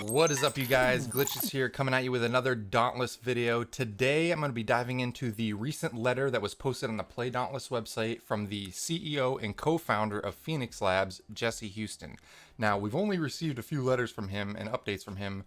What is up, you guys? Glitchiz here, coming at you with another Dauntless video. Today I'm going to be diving into the recent letter that was posted on the Play Dauntless website from the CEO and co-founder of Phoenix Labs, Jesse Houston. Now, we've only received a few letters from him and updates from him,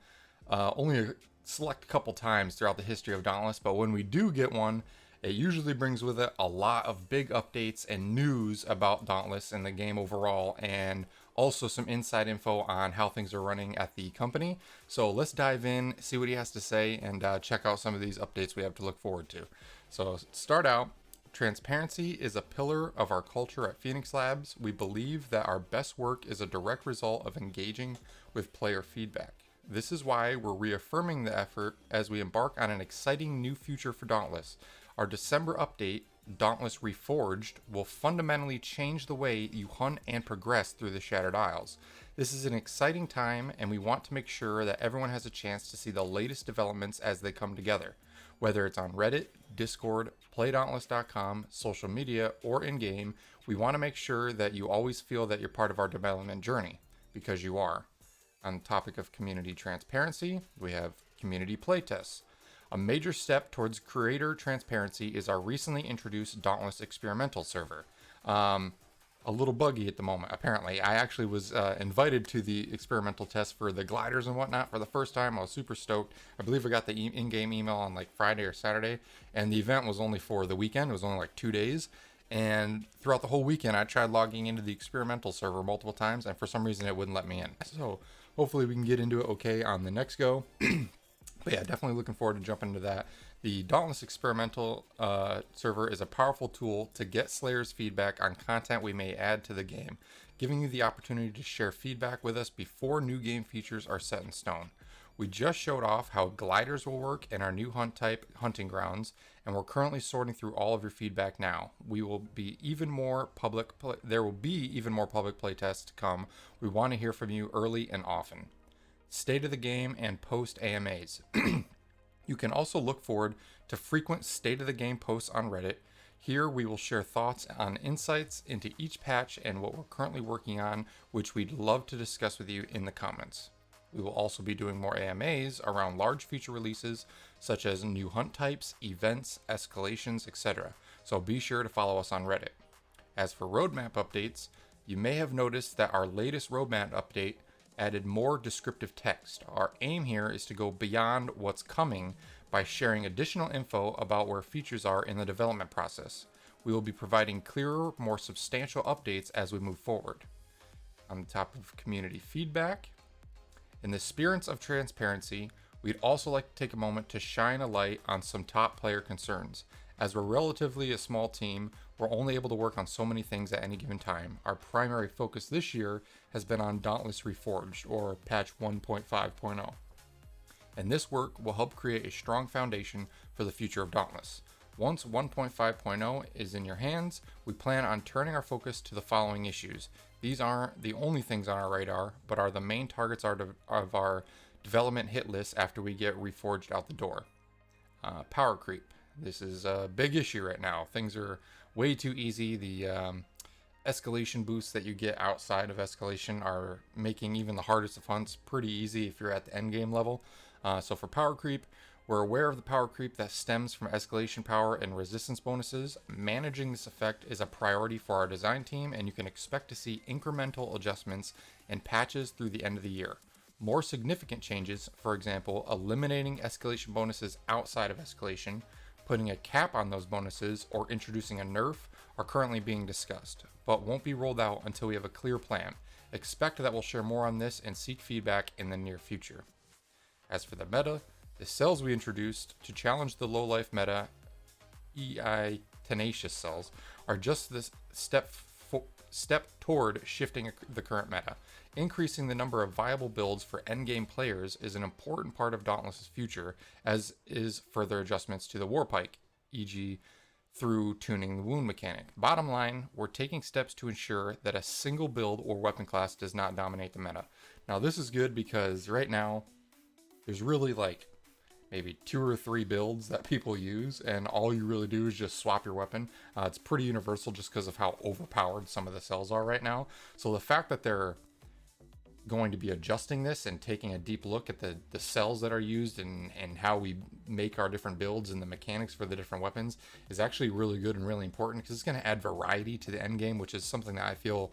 only a select couple times throughout the history of Dauntless, but when we do get one, it usually brings with it a lot of big updates and news about Dauntless and the game overall, and also some inside info on how things are running at the company. So let's dive in, see what he has to say, and check out some of these updates we have to look forward to. So start out, transparency is a pillar of our culture at Phoenix Labs. We believe that our best work is a direct result of engaging with player feedback. This is why we're reaffirming the effort as we embark on an exciting new future for Dauntless. Our December update, Dauntless Reforged, will fundamentally change the way you hunt and progress through the Shattered Isles. This is an exciting time, and we want to make sure that everyone has a chance to see the latest developments as they come together. Whether it's on Reddit, Discord, PlayDauntless.com, social media, or in-game, we want to make sure that you always feel that you're part of our development journey, because you are. On the topic of community transparency, we have community playtests. A major step towards creator transparency is our recently introduced Dauntless experimental server. A little buggy at the moment, apparently. I actually was invited to the experimental test for the gliders and whatnot for the first time. I was super stoked. I believe I got the in-game email on like Friday or Saturday, and the event was only for the weekend. It was only like 2 days. And throughout the whole weekend, I tried logging into the experimental server multiple times, and for some reason it wouldn't let me in. So hopefully we can get into it okay on the next go. But yeah, definitely looking forward to jumping into that. The Dauntless experimental server is a powerful tool to get Slayer's feedback on content we may add to the game, giving you the opportunity to share feedback with us before new game features are set in stone. We just showed off how gliders will work in our new hunt type, Hunting Grounds, and we're currently sorting through all of your feedback now. There will be even more public playtests to come. We want to hear from you early and often. State of the game and post AMAs. You can also look forward to frequent state of the game posts on Reddit. Here we will share thoughts on insights into each patch and what we're currently working on, which we'd love to discuss with you in the comments. We will also be doing more AMAs around large feature releases such as new hunt types, events, escalations, etc. So be sure to follow us on Reddit. As for roadmap updates, you may have noticed that our latest roadmap update added more descriptive text. Our aim here is to go beyond what's coming by sharing additional info about where features are in the development process. We will be providing clearer, more substantial updates as we move forward. On the top of community feedback, in the spirit of transparency, we'd also like to take a moment to shine a light on some top player concerns. As we're relatively a small team, we're only able to work on so many things at any given time. Our primary focus this year has been on Dauntless Reforged, or patch 1.5.0. And this work will help create a strong foundation for the future of Dauntless. Once 1.5.0 is in your hands, we plan on turning our focus to the following issues. These aren't the only things on our radar, but are the main targets of our development hit list after we get Reforged out the door. Power creep. This is a big issue right now. Things are way too easy. The escalation boosts that you get outside of escalation are making even the hardest of hunts pretty easy if you're at the end game level. So for power creep, we're aware of the power creep that stems from escalation power and resistance bonuses. Managing this effect is a priority for our design team, and you can expect to see incremental adjustments and patches through the end of the year. More significant changes, for example, eliminating escalation bonuses outside of escalation, putting a cap on those bonuses, or introducing a nerf are currently being discussed, but won't be rolled out until we have a clear plan. Expect that we'll share more on this and seek feedback in the near future. As for the meta, the cells we introduced to challenge the low-life meta, EI Tenacious cells, are just this step toward shifting the current meta. Increasing the number of viable builds for endgame players is an important part of Dauntless's future, as is further adjustments to the Warpike, e.g. through tuning the wound mechanic. Bottom line, we're taking steps to ensure that a single build or weapon class does not dominate the meta. Now this is good because right now there's really like maybe 2 or 3 builds that people use, and all you really do is just swap your weapon. It's pretty universal just because of how overpowered some of the cells are right now. So the fact that they're going to be adjusting this and taking a deep look at the cells that are used and how we make our different builds and the mechanics for the different weapons is actually really good and really important, because it's going to add variety to the end game, which is something that I feel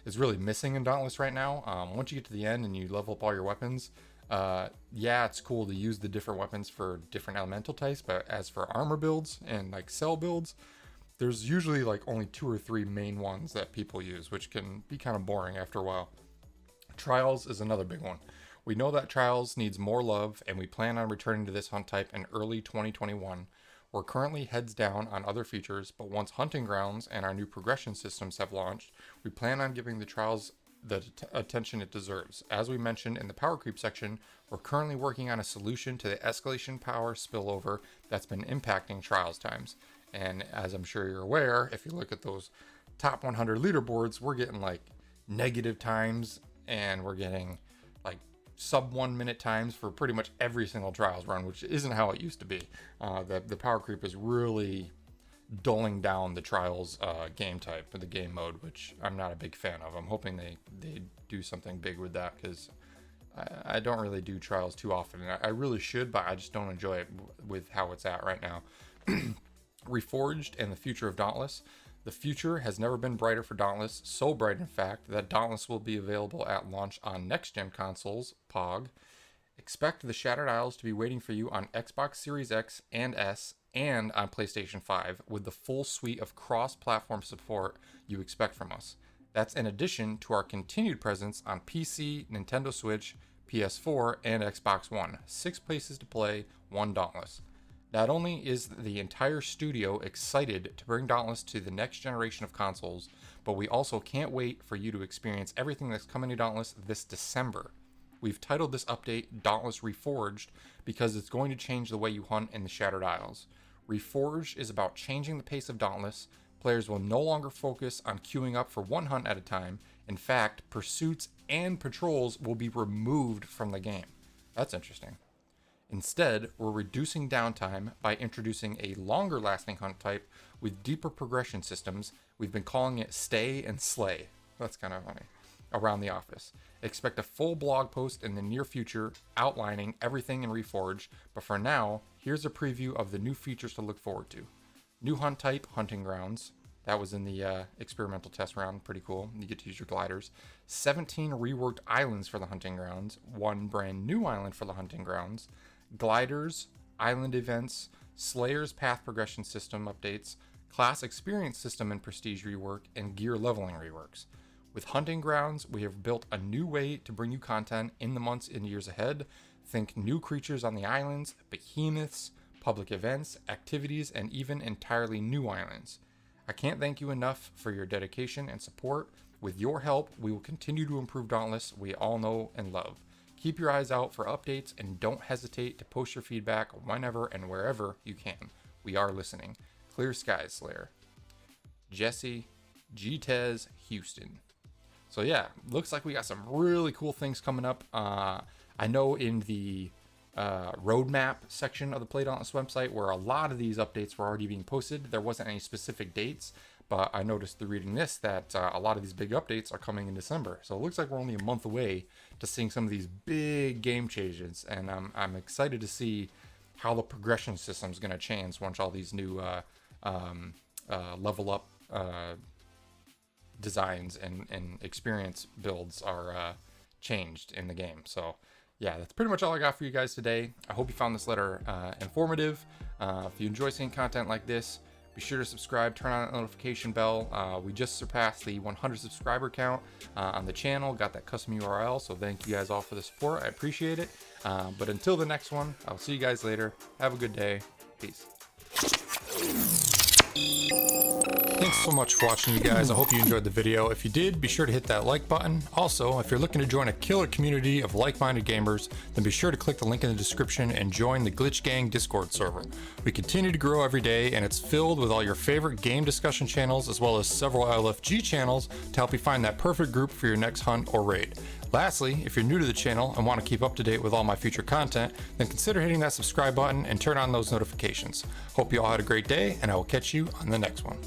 is really missing in Dauntless right now. Once you get to the end and you level up all your weapons, yeah, it's cool to use the different weapons for different elemental types, but as for armor builds and like cell builds, there's usually like only 2 or 3 main ones that people use, which can be kind of boring after a while. Trials is another big one. We know that Trials needs more love, and we plan on returning to this hunt type in early 2021. We're currently heads down on other features, but once Hunting Grounds and our new progression systems have launched, we plan on giving the Trials the attention it deserves. As we mentioned in the power creep section, we're currently working on a solution to the escalation power spillover that's been impacting Trials times. And as I'm sure you're aware, if you look at those top 100 leaderboards, we're getting like negative times, and we're getting like sub 1 minute times for pretty much every single Trials run, which isn't how it used to be. The power creep is really dulling down the Trials game type, or the game mode, which I'm not a big fan of. I'm hoping they do something big with that, because I don't really do Trials too often. I really should, but I just don't enjoy it with how it's at right now. Reforged and the future of Dauntless. The future has never been brighter for Dauntless, so bright in fact that Dauntless will be available at launch on next-gen consoles, POG. Expect the Shattered Isles to be waiting for you on Xbox Series X and S and on PlayStation 5 with the full suite of cross-platform support you expect from us. That's in addition to our continued presence on PC, Nintendo Switch, PS4, and Xbox One. 6 places to play, 1 Dauntless. Not only is the entire studio excited to bring Dauntless to the next generation of consoles, but we also can't wait for you to experience everything that's coming to Dauntless this December. We've titled this update Dauntless Reforged because it's going to change the way you hunt in the Shattered Isles. Reforged is about changing the pace of Dauntless. Players will no longer focus on queuing up for one hunt at a time. In fact, pursuits and patrols will be removed from the game. That's interesting. Instead, we're reducing downtime by introducing a longer lasting hunt type with deeper progression systems. We've been calling it Stay and Slay. That's kind of funny. Around the office. Expect a full blog post in the near future outlining everything in Reforged, but for now, here's a preview of the new features to look forward to. New hunt type, Hunting Grounds. That was in the experimental test round. Pretty cool. You get to use your gliders. 17 reworked islands for the Hunting Grounds. 1 brand new island for the Hunting Grounds. Gliders, island events, Slayer's path progression system updates, class experience system and prestige rework, and gear leveling reworks. With Hunting Grounds, we have built a new way to bring you content in the months and years ahead. Think new creatures on the islands, behemoths, public events, activities, and even entirely new islands. I can't thank you enough for your dedication and support. With your help, we will continue to improve Dauntless we all know and love. Keep your eyes out for updates and don't hesitate to post your feedback whenever and wherever you can. We are listening. Clear skies, Slayer. Jesse Glitchiz, Houston. So yeah, looks like we got some really cool things coming up. I know in the roadmap section of the Play Dauntless website, where a lot of these updates were already being posted, there wasn't any specific dates, but I noticed through reading this that a lot of these big updates are coming in December. So it looks like we're only a month away to seeing some of these big game changes, and I'm excited to see how the progression system is going to change once all these new level up designs and experience builds are changed in the game. So yeah, that's pretty much all I got for you guys today. I hope you found this letter informative. If you enjoy seeing content like this, be sure to subscribe, turn on that notification bell. We just surpassed the 100 subscriber count on the channel, got that custom URL, so thank you guys all for the support. I appreciate it. But until the next one, I'll see you guys later. Have a good day. Peace. Thanks so much for watching, you guys. I hope you enjoyed the video. If you did, be sure to hit that like button. Also, if you're looking to join a killer community of like-minded gamers, then be sure to click the link in the description and join the Glitch Gang Discord server. We continue to grow every day, and it's filled with all your favorite game discussion channels, as well as several LFG channels to help you find that perfect group for your next hunt or raid. Lastly, if you're new to the channel and want to keep up to date with all my future content, then consider hitting that subscribe button and turn on those notifications. Hope you all had a great day, and I will catch you on the next one.